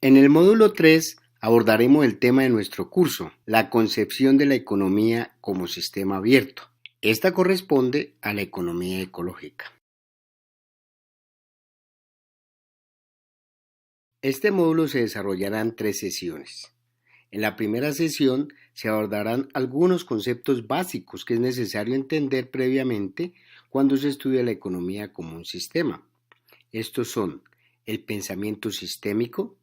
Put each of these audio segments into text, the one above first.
En el módulo 3 abordaremos el tema de nuestro curso, la concepción de la economía como sistema abierto. Esta corresponde a la economía ecológica. Este módulo se desarrollará en 3 sesiones. En la primera sesión se abordarán algunos conceptos básicos que es necesario entender previamente cuando se estudia la economía como un sistema. Estos son el pensamiento sistémico,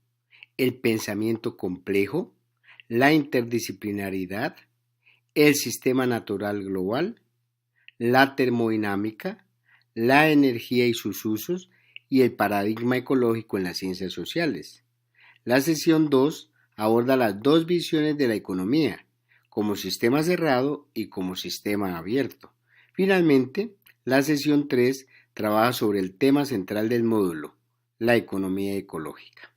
el pensamiento complejo, la interdisciplinaridad, el sistema natural global, la termodinámica, la energía y sus usos y el paradigma ecológico en las ciencias sociales. La sesión 2 aborda las dos visiones de la economía, como sistema cerrado y como sistema abierto. Finalmente, la sesión 3 trabaja sobre el tema central del módulo, la economía ecológica.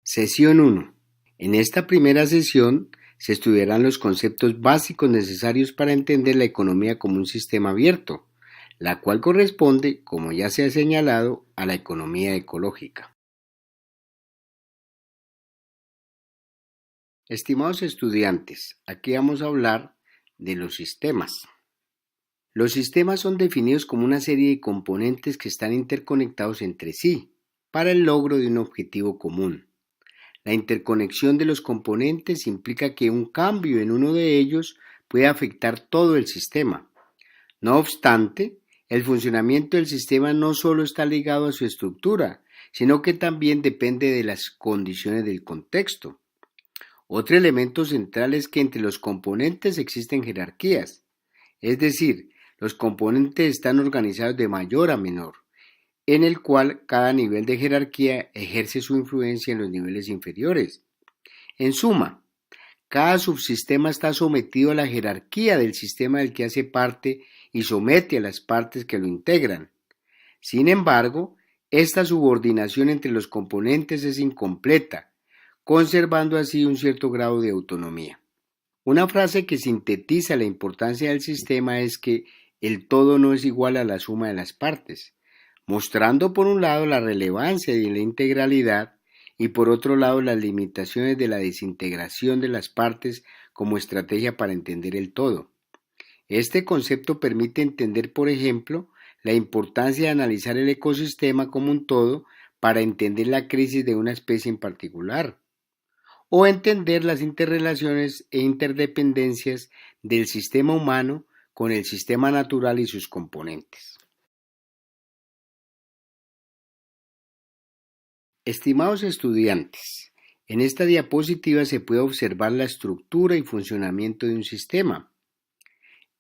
Sesión 1. En esta primera sesión se estudiarán los conceptos básicos necesarios para entender la economía como un sistema abierto, la cual corresponde, como ya se ha señalado, a la economía ecológica. Estimados estudiantes, aquí vamos a hablar de los sistemas. Los sistemas son definidos como una serie de componentes que están interconectados entre sí para el logro de un objetivo común. La interconexión de los componentes implica que un cambio en uno de ellos puede afectar todo el sistema. No obstante, el funcionamiento del sistema no solo está ligado a su estructura, sino que también depende de las condiciones del contexto. Otro elemento central es que entre los componentes existen jerarquías, es decir, los componentes están organizados de mayor a menor, en el cual cada nivel de jerarquía ejerce su influencia en los niveles inferiores. En suma, cada subsistema está sometido a la jerarquía del sistema del que hace parte y somete a las partes que lo integran. Sin embargo, esta subordinación entre los componentes es incompleta, conservando así un cierto grado de autonomía. Una frase que sintetiza la importancia del sistema es que el todo no es igual a la suma de las partes, mostrando por un lado la relevancia de la integralidad y por otro lado las limitaciones de la desintegración de las partes como estrategia para entender el todo. Este concepto permite entender, por ejemplo, la importancia de analizar el ecosistema como un todo para entender la crisis de una especie en particular, o entender las interrelaciones e interdependencias del sistema humano con el sistema natural y sus componentes. Estimados estudiantes, en esta diapositiva se puede observar la estructura y funcionamiento de un sistema.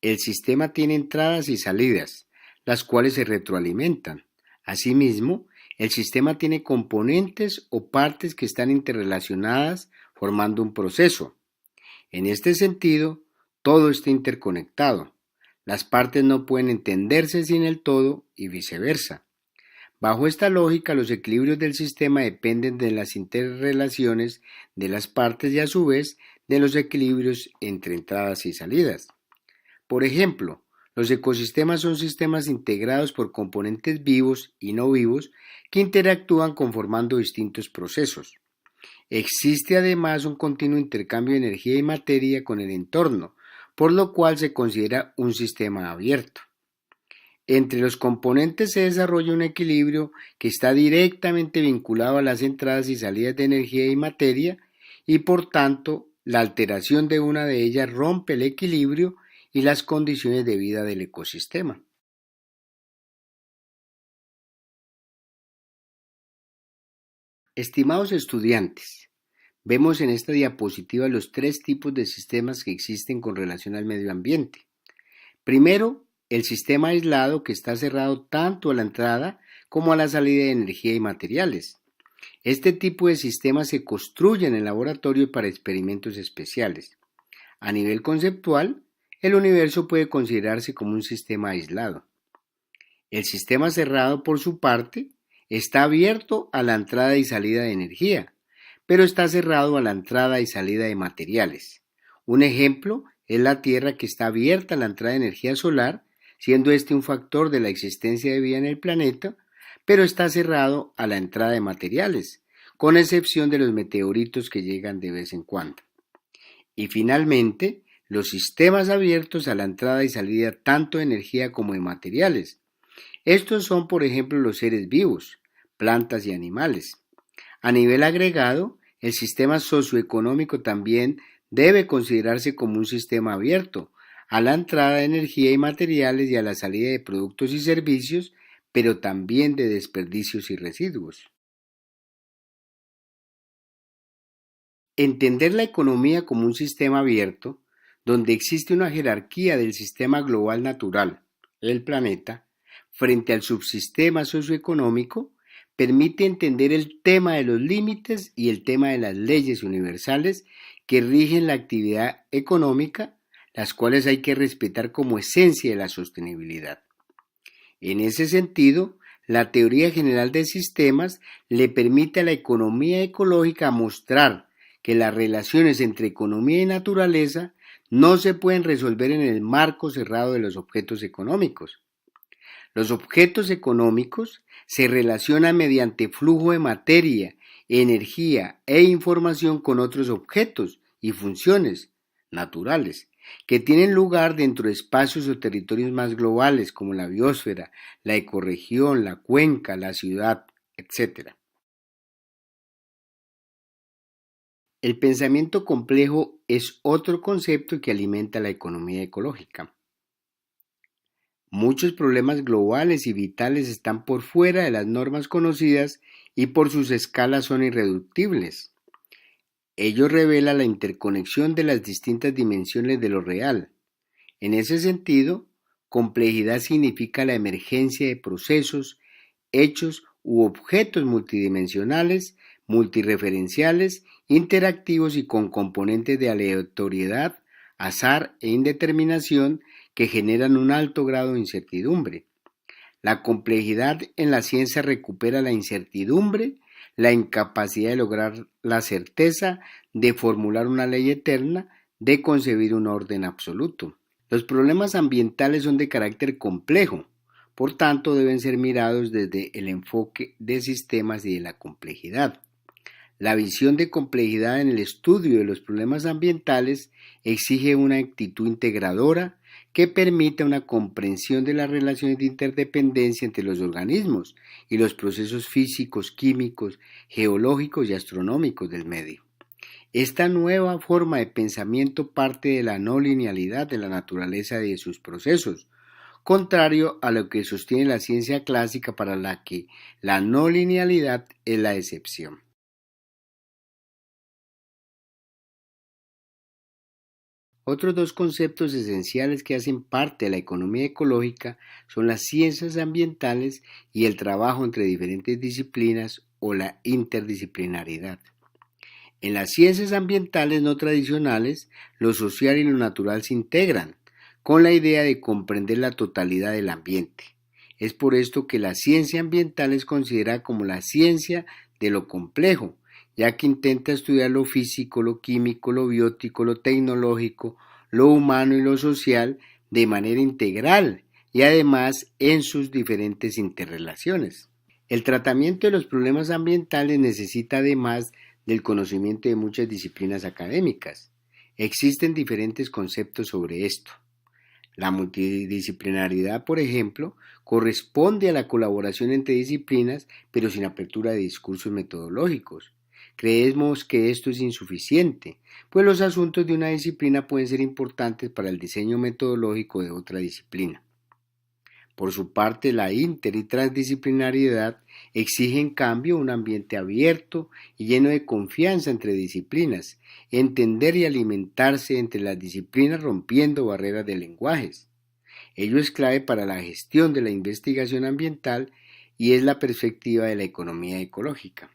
El sistema tiene entradas y salidas, las cuales se retroalimentan. Asimismo, el sistema tiene componentes o partes que están interrelacionadas formando un proceso. En este sentido, todo está interconectado. Las partes no pueden entenderse sin el todo y viceversa. Bajo esta lógica, los equilibrios del sistema dependen de las interrelaciones de las partes y a su vez de los equilibrios entre entradas y salidas. Por ejemplo, los ecosistemas son sistemas integrados por componentes vivos y no vivos que interactúan conformando distintos procesos. Existe además un continuo intercambio de energía y materia con el entorno, por lo cual se considera un sistema abierto. Entre los componentes se desarrolla un equilibrio que está directamente vinculado a las entradas y salidas de energía y materia y por tanto la alteración de una de ellas rompe el equilibrio y las condiciones de vida del ecosistema. Estimados estudiantes, vemos en esta diapositiva los 3 tipos de sistemas que existen con relación al medio ambiente. Primero, el sistema aislado que está cerrado tanto a la entrada como a la salida de energía y materiales. Este tipo de sistema se construye en el laboratorio para experimentos especiales. A nivel conceptual, el universo puede considerarse como un sistema aislado. El sistema cerrado, por su parte, está abierto a la entrada y salida de energía, pero está cerrado a la entrada y salida de materiales. Un ejemplo es la Tierra, que está abierta a la entrada de energía solar, siendo este un factor de la existencia de vida en el planeta, pero está cerrado a la entrada de materiales, con excepción de los meteoritos que llegan de vez en cuando. Y finalmente, los sistemas abiertos a la entrada y salida tanto de energía como de materiales. Estos son, por ejemplo, los seres vivos, plantas y animales. A nivel agregado, el sistema socioeconómico también debe considerarse como un sistema abierto a la entrada de energía y materiales y a la salida de productos y servicios, pero también de desperdicios y residuos. Entender la economía como un sistema abierto, donde existe una jerarquía del sistema global natural, el planeta, frente al subsistema socioeconómico, permite entender el tema de los límites y el tema de las leyes universales que rigen la actividad económica, las cuales hay que respetar como esencia de la sostenibilidad. En ese sentido, la teoría general de sistemas le permite a la economía ecológica mostrar que las relaciones entre economía y naturaleza no se pueden resolver en el marco cerrado de los objetos económicos. Los objetos económicos se relacionan mediante flujo de materia, energía e información con otros objetos y funciones naturales que tienen lugar dentro de espacios o territorios más globales como la biosfera, la ecorregión, la cuenca, la ciudad, etc. El pensamiento complejo es otro concepto que alimenta la economía ecológica. Muchos problemas globales y vitales están por fuera de las normas conocidas y por sus escalas son irreductibles. Ello revela la interconexión de las distintas dimensiones de lo real. En ese sentido, complejidad significa la emergencia de procesos, hechos u objetos multidimensionales, multireferenciales, interactivos y con componentes de aleatoriedad, azar e indeterminación que generan un alto grado de incertidumbre. La complejidad en la ciencia recupera la incertidumbre, la incapacidad de lograr la certeza, de formular una ley eterna, de concebir un orden absoluto. Los problemas ambientales son de carácter complejo, por tanto deben ser mirados desde el enfoque de sistemas y de la complejidad. La visión de complejidad en el estudio de los problemas ambientales exige una actitud integradora que permita una comprensión de las relaciones de interdependencia entre los organismos y los procesos físicos, químicos, geológicos y astronómicos del medio. Esta nueva forma de pensamiento parte de la no linealidad de la naturaleza y de sus procesos, contrario a lo que sostiene la ciencia clásica para la que la no linealidad es la excepción. Otros dos conceptos esenciales que hacen parte de la economía ecológica son las ciencias ambientales y el trabajo entre diferentes disciplinas o la interdisciplinaridad. En las ciencias ambientales no tradicionales, lo social y lo natural se integran, con la idea de comprender la totalidad del ambiente. Es por esto que la ciencia ambiental es considerada como la ciencia de lo complejo, ya que intenta estudiar lo físico, lo químico, lo biótico, lo tecnológico, lo humano y lo social de manera integral y además en sus diferentes interrelaciones. El tratamiento de los problemas ambientales necesita además del conocimiento de muchas disciplinas académicas. Existen diferentes conceptos sobre esto. La multidisciplinaridad, por ejemplo, corresponde a la colaboración entre disciplinas, pero sin apertura de discursos metodológicos. Creemos que esto es insuficiente, pues los asuntos de una disciplina pueden ser importantes para el diseño metodológico de otra disciplina. Por su parte, la inter y transdisciplinariedad exige en cambio un ambiente abierto y lleno de confianza entre disciplinas, entender y alimentarse entre las disciplinas rompiendo barreras de lenguajes. Ello es clave para la gestión de la investigación ambiental y es la perspectiva de la economía ecológica.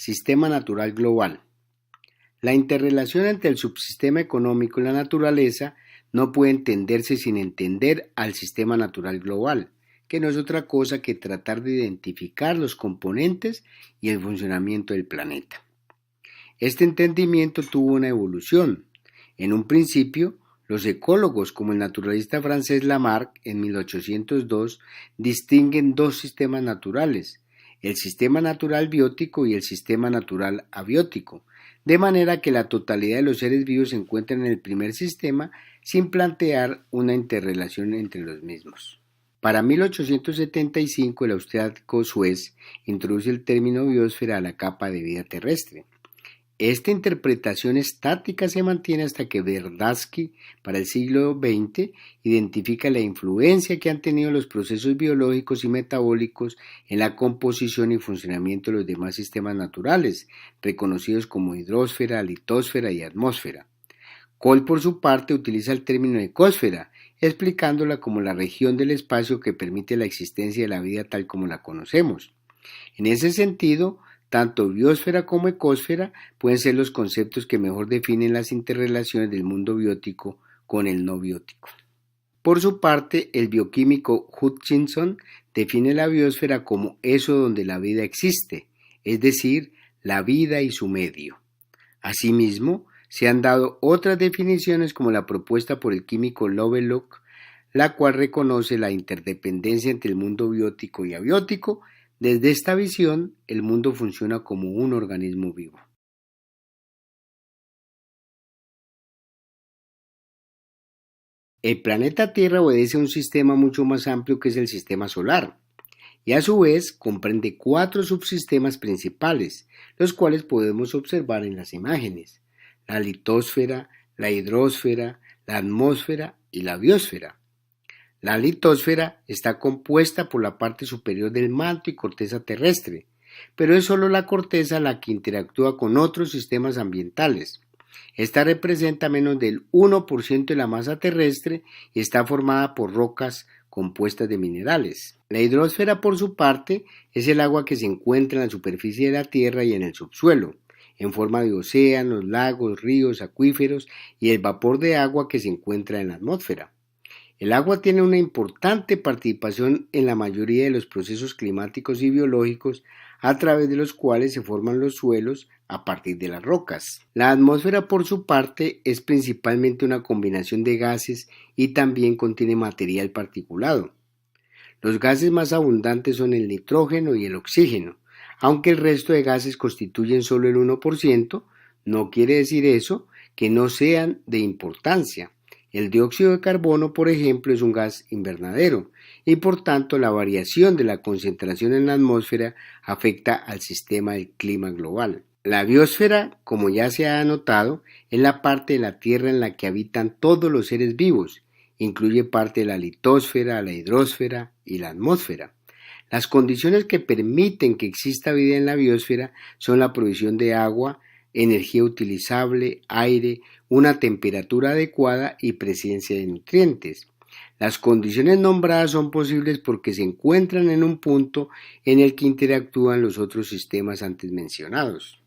Sistema natural global. La interrelación entre el subsistema económico y la naturaleza no puede entenderse sin entender al sistema natural global, que no es otra cosa que tratar de identificar los componentes y el funcionamiento del planeta. Este entendimiento tuvo una evolución. En un principio, Los ecólogos, como el naturalista francés Lamarck en 1802, distinguen dos sistemas naturales, el sistema natural biótico y el sistema natural abiótico, de manera que la totalidad de los seres vivos se encuentran en el primer sistema sin plantear una interrelación entre los mismos. Para 1875, el austríaco Suez introduce el término biosfera a la capa de vida terrestre. Esta interpretación estática se mantiene hasta que Verdadsky, para el siglo XX, identifica la influencia que han tenido los procesos biológicos y metabólicos en la composición y funcionamiento de los demás sistemas naturales, reconocidos como hidrosfera, litosfera y atmósfera. Cole, por su parte, utiliza el término ecosfera, explicándola como la región del espacio que permite la existencia de la vida tal como la conocemos. En ese sentido, tanto biosfera como ecosfera pueden ser los conceptos que mejor definen las interrelaciones del mundo biótico con el no biótico. Por su parte, el bioquímico Hutchinson define la biosfera como eso donde la vida existe, es decir, la vida y su medio. Asimismo, se han dado otras definiciones como la propuesta por el químico Lovelock, la cual reconoce la interdependencia entre el mundo biótico y abiótico. Desde esta visión, el mundo funciona como un organismo vivo. El planeta Tierra obedece a un sistema mucho más amplio que es el sistema solar, y a su vez comprende 4 subsistemas principales, los cuales podemos observar en las imágenes: la litosfera, la hidrosfera, la atmósfera y la biosfera. La litosfera está compuesta por la parte superior del manto y corteza terrestre, pero es solo la corteza la que interactúa con otros sistemas ambientales. Esta representa menos del 1% de la masa terrestre y está formada por rocas compuestas de minerales. La hidrosfera, por su parte, es el agua que se encuentra en la superficie de la Tierra y en el subsuelo, en forma de océanos, lagos, ríos, acuíferos y el vapor de agua que se encuentra en la atmósfera. El agua tiene una importante participación en la mayoría de los procesos climáticos y biológicos a través de los cuales se forman los suelos a partir de las rocas. La atmósfera, por su parte, es principalmente una combinación de gases y también contiene material particulado. Los gases más abundantes son el nitrógeno y el oxígeno. Aunque el resto de gases constituyen solo el 1%, no quiere decir eso que no sean de importancia. El dióxido de carbono, por ejemplo, es un gas invernadero y por tanto la variación de la concentración en la atmósfera afecta al sistema del clima global. La biosfera, como ya se ha notado, es la parte de la Tierra en la que habitan todos los seres vivos. Incluye parte de la litosfera, la hidrosfera y la atmósfera. Las condiciones que permiten que exista vida en la biosfera son la provisión de agua, energía utilizable, aire, una temperatura adecuada y presencia de nutrientes. Las condiciones nombradas son posibles porque se encuentran en un punto en el que interactúan los otros sistemas antes mencionados.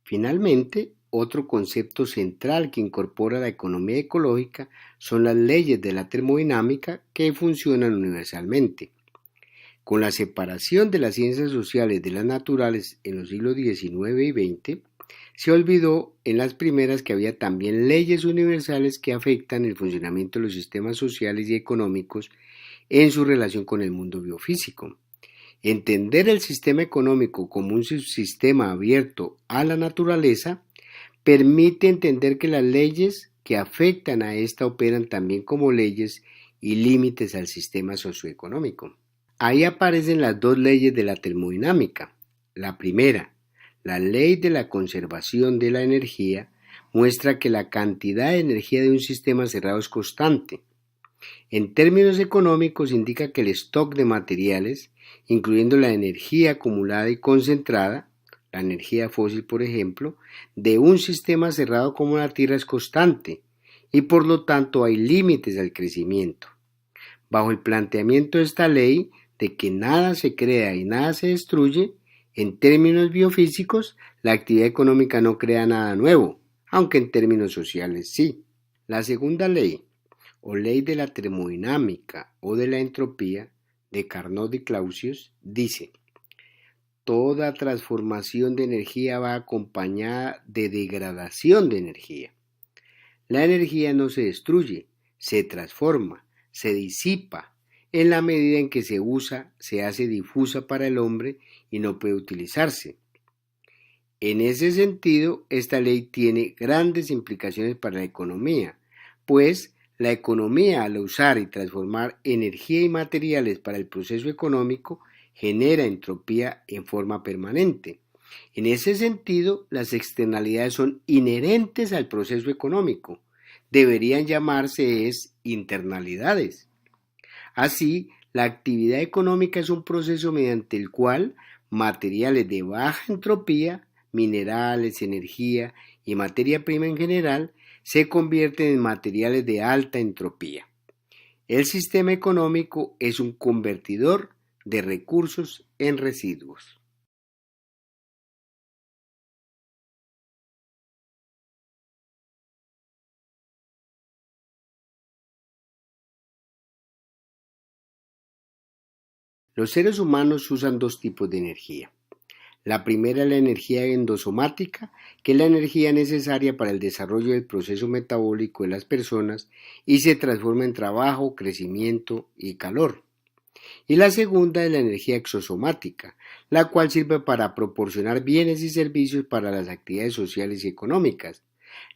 Finalmente, otro concepto central que incorpora la economía ecológica son las leyes de la termodinámica que funcionan universalmente. Con la separación de las ciencias sociales de las naturales en los siglos XIX y XX, se olvidó en las primeras que había también leyes universales que afectan el funcionamiento de los sistemas sociales y económicos en su relación con el mundo biofísico. Entender el sistema económico como un subsistema abierto a la naturaleza permite entender que las leyes que afectan a esta operan también como leyes y límites al sistema socioeconómico. Ahí aparecen las 2 leyes de la termodinámica. La primera, la ley de la conservación de la energía, muestra que la cantidad de energía de un sistema cerrado es constante. En términos económicos indica que el stock de materiales, incluyendo la energía acumulada y concentrada, la energía fósil por ejemplo, de un sistema cerrado como la Tierra es constante y por lo tanto hay límites al crecimiento. Bajo el planteamiento de esta ley de que nada se crea y nada se destruye, en términos biofísicos, la actividad económica no crea nada nuevo, aunque en términos sociales sí. La segunda ley, o ley de la termodinámica o de la entropía, de Carnot y Clausius, dice: toda transformación de energía va acompañada de degradación de energía. La energía no se destruye, se transforma, se disipa. En la medida en que se usa, se hace difusa para el hombre y no puede utilizarse. En ese sentido, esta ley tiene grandes implicaciones para la economía, pues la economía, al usar y transformar energía y materiales para el proceso económico, genera entropía en forma permanente. En ese sentido, las externalidades son inherentes al proceso económico. Deberían llamarse internalidades. Así, la actividad económica es un proceso mediante el cual materiales de baja entropía, minerales, energía y materia prima en general, se convierten en materiales de alta entropía. El sistema económico es un convertidor de recursos en residuos. Los seres humanos usan dos tipos de energía. La primera es la energía endosomática, que es la energía necesaria para el desarrollo del proceso metabólico de las personas y se transforma en trabajo, crecimiento y calor. Y la segunda es la energía exosomática, la cual sirve para proporcionar bienes y servicios para las actividades sociales y económicas.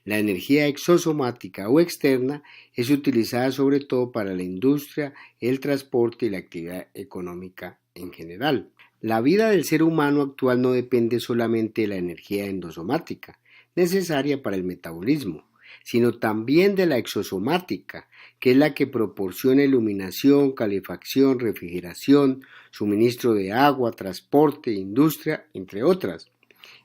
La energía exosomática o externa es utilizada sobre todo para la industria, el transporte y la actividad económica en general. La vida del ser humano actual no depende solamente de la energía endosomática, necesaria para el metabolismo, sino también de la exosomática, que es la que proporciona iluminación, calefacción, refrigeración, suministro de agua, transporte, industria, entre otras.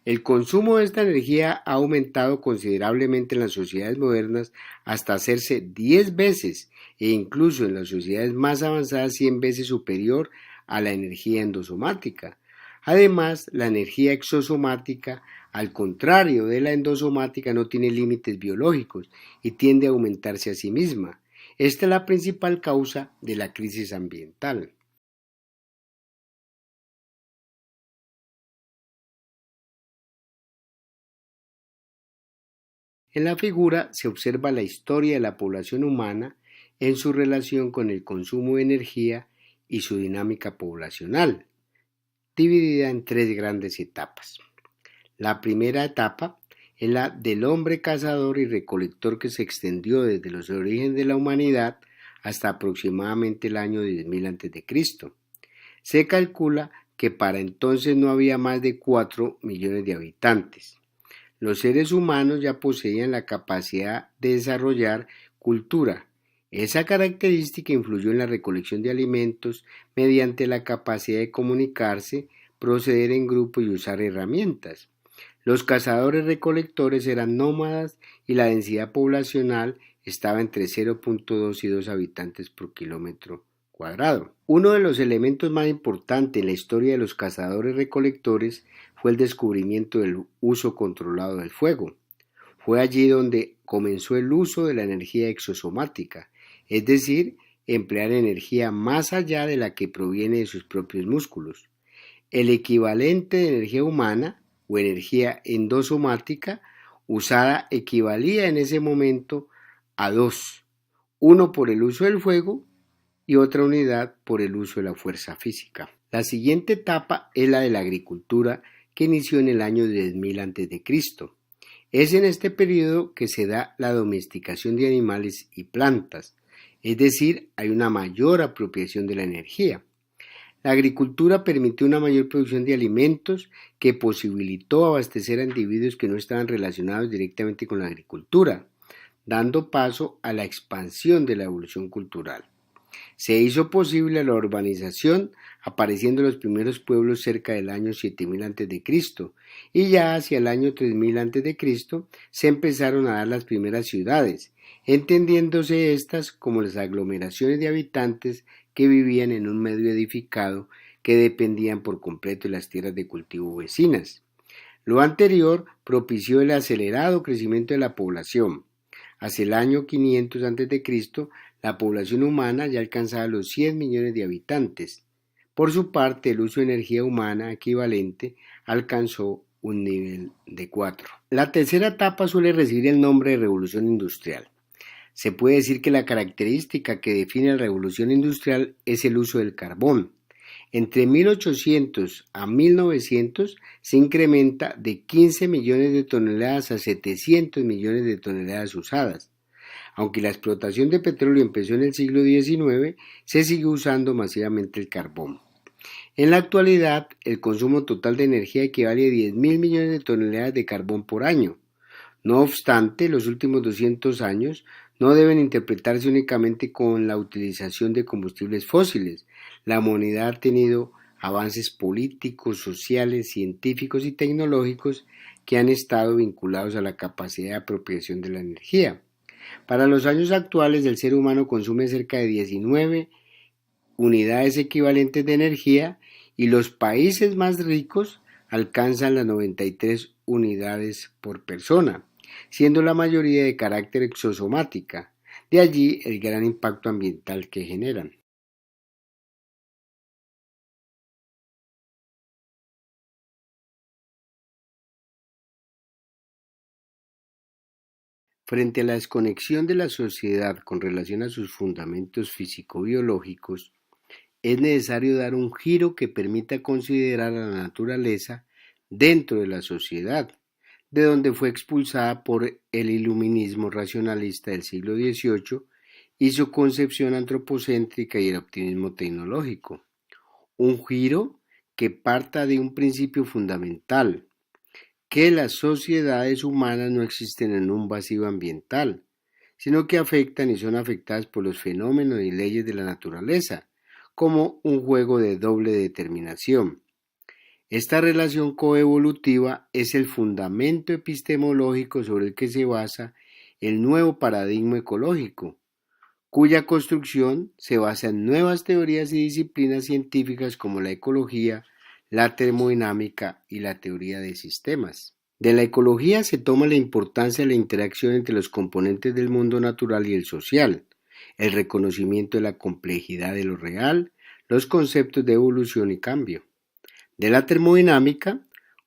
El consumo de esta energía ha aumentado considerablemente en las sociedades modernas hasta hacerse 10 veces e incluso en las sociedades más avanzadas 100 veces superior a la energía endosomática. Además, la energía exosomática, al contrario de la endosomática, no tiene límites biológicos y tiende a aumentarse a sí misma. Esta es la principal causa de la crisis ambiental. En la figura se observa la historia de la población humana en su relación con el consumo de energía y su dinámica poblacional, dividida en tres grandes etapas. La primera etapa es la del hombre cazador y recolector que se extendió desde los orígenes de la humanidad hasta aproximadamente el año 10.000 a.C. Se calcula que para entonces no había más de 4 millones de habitantes. Los seres humanos ya poseían la capacidad de desarrollar cultura. Esa característica influyó en la recolección de alimentos mediante la capacidad de comunicarse, proceder en grupo y usar herramientas. Los cazadores-recolectores eran nómadas y la densidad poblacional estaba entre 0,2 y 2 habitantes por kilómetro cuadrado. Uno de los elementos más importantes en la historia de los cazadores-recolectores fue el descubrimiento del uso controlado del fuego. Fue allí donde comenzó el uso de la energía exosomática, es decir, emplear energía más allá de la que proviene de sus propios músculos. El equivalente de energía humana o energía endosomática usada equivalía en ese momento a dos, uno por el uso del fuego y otra unidad por el uso de la fuerza física. La siguiente etapa es la de la agricultura, que inició en el año 10.000 a.C. Es en este periodo que se da la domesticación de animales y plantas, es decir, hay una mayor apropiación de la energía. La agricultura permitió una mayor producción de alimentos que posibilitó abastecer a individuos que no estaban relacionados directamente con la agricultura, dando paso a la expansión de la evolución cultural. Se hizo posible la urbanización, apareciendo los primeros pueblos cerca del año 7000 a.C. y ya hacia el año 3000 a.C. se empezaron a dar las primeras ciudades, entendiéndose estas como las aglomeraciones de habitantes que vivían en un medio edificado que dependían por completo de las tierras de cultivo vecinas. Lo anterior propició el acelerado crecimiento de la población. Hacia el año 500 a.C., la población humana ya alcanzaba los 100 millones de habitantes. Por su parte, el uso de energía humana equivalente alcanzó un nivel de 4. La tercera etapa suele recibir el nombre de revolución industrial. Se puede decir que la característica que define la revolución industrial es el uso del carbón. Entre 1800 a 1900 se incrementa de 15 millones de toneladas a 700 millones de toneladas usadas. Aunque la explotación de petróleo empezó en el siglo XIX, se sigue usando masivamente el carbón. En la actualidad, el consumo total de energía equivale a 10.000 millones de toneladas de carbón por año. No obstante, los últimos 200 años no deben interpretarse únicamente con la utilización de combustibles fósiles. La humanidad ha tenido avances políticos, sociales, científicos y tecnológicos que han estado vinculados a la capacidad de apropiación de la energía. Para los años actuales, el ser humano consume cerca de 19 unidades equivalentes de energía y los países más ricos alcanzan las 93 unidades por persona, siendo la mayoría de carácter exosomática. De allí el gran impacto ambiental que generan. Frente a la desconexión de la sociedad con relación a sus fundamentos físico-biológicos, es necesario dar un giro que permita considerar a la naturaleza dentro de la sociedad, de donde fue expulsada por el iluminismo racionalista del siglo XVIII y su concepción antropocéntrica y el optimismo tecnológico. Un giro que parta de un principio fundamental, que las sociedades humanas no existen en un vacío ambiental, sino que afectan y son afectadas por los fenómenos y leyes de la naturaleza, como un juego de doble determinación. Esta relación coevolutiva es el fundamento epistemológico sobre el que se basa el nuevo paradigma ecológico, cuya construcción se basa en nuevas teorías y disciplinas científicas como la ecología, la termodinámica y la teoría de sistemas. De la ecología se toma la importancia de la interacción entre los componentes del mundo natural y el social, el reconocimiento de la complejidad de lo real, los conceptos de evolución y cambio. De la termodinámica,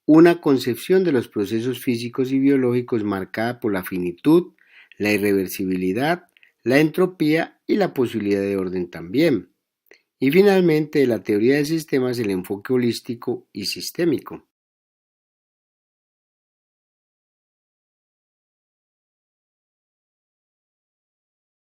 una concepción de los procesos físicos y biológicos marcada por la finitud, la irreversibilidad, la entropía y la posibilidad de orden también. Y finalmente, de la teoría de sistemas, el enfoque holístico y sistémico.